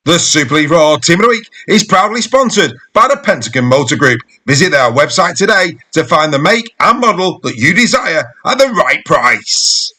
The Super League Raw Team of the Week is proudly sponsored by the Pentagon Motor Group. Visit their website today to find the make and model that you desire at the right price.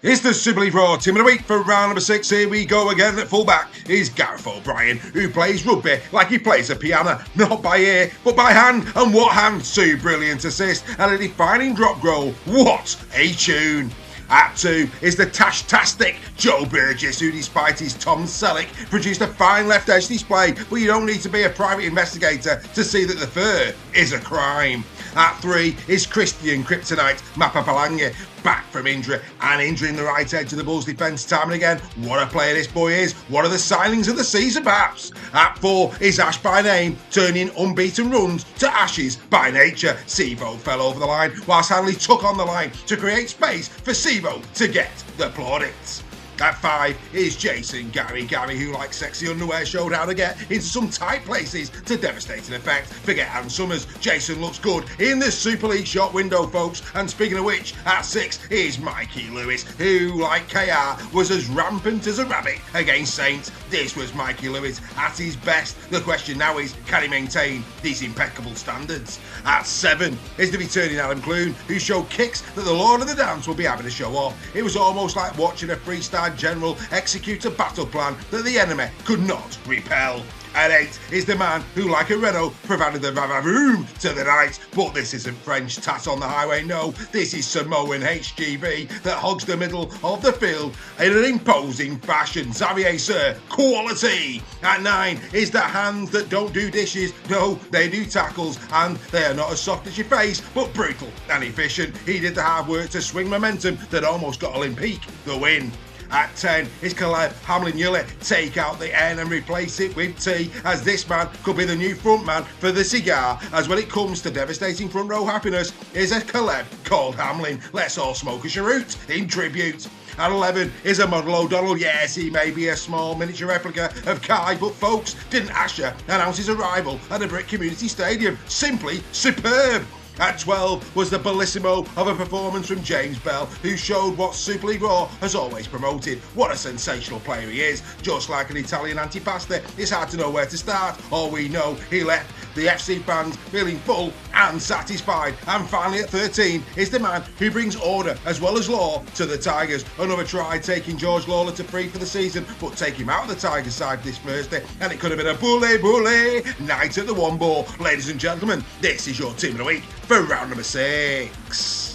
It's the Super League Raw Team of the Week for round number 6. Here we go again. At fullback is Gareth O'Brien, who plays rugby like he plays a piano, not by ear but by hand. And what hand? 2 brilliant assists and a defining drop goal. What a tune! At 2 is the Tash-tastic Joe Burgess, who despite his Tom Selleck produced a fine left edge display, but you don't need to be a private investigator to see that the fur is a crime. At 3 is Christian Kryptonite Mapapalange, back from injury and injuring the right edge of the Bulls defence time and again. What a player this boy is. One of the signings of the season perhaps. At 4 is Ash by name, turning unbeaten runs to ashes by nature. Sevo fell over the line whilst Hanley took on the line to create space for Sevo to get the plaudits. At 5 is Jason Gary, who like sexy underwear showed how to get into some tight places to devastating effect. Forget Ann Summers, Jason looks good in the Super League shot window, folks. And speaking of which, at 6 is Mikey Lewis, who like KR was as rampant as a rabbit against Saints. This was Mikey Lewis at his best. The question now is, can he maintain these impeccable standards? At 7 is the returning Adam Clune, who showed kicks that the Lord of the Dance will be having to show off. It was almost like watching a freestyle general execute a battle plan that the enemy could not repel. At 8 is the man who, like a Renault, provided the vavavoom to the night. But this isn't French tat on the highway, no. This is Samoan HGV that hogs the middle of the field in an imposing fashion. Xavier Sir, quality. At 9 is the hands that don't do dishes. No, they do tackles, and they are not as soft as your face, but brutal and efficient. He did the hard work to swing momentum that almost got Olympique the win. At 10 is Caleb Hamlin-Yulee. Take out the N and replace it with T, as this man could be the new frontman for the cigar, as when it comes to devastating front row happiness is a Caleb called Hamlin. Let's all smoke a cheroot in tribute. At 11 is a model O'Donnell. Yes, he may be a small miniature replica of Kai, but folks, didn't Asher announce his arrival at the Brick Community Stadium? Simply superb. At 12 was the bellissimo of a performance from James Bell, who showed what Super League Raw has always promoted. What a sensational player he is. Just like an Italian antipasta, it's hard to know where to start. All we know, he left the FC fans feeling full and satisfied. And finally at 13 is the man who brings order as well as law to the Tigers. Another try taking George Lawler to free for the season, but take him out of the Tigers side this Thursday, and it could have been a bully night at the One Ball. Ladies and gentlemen, this is your Team of the Week for round number 6.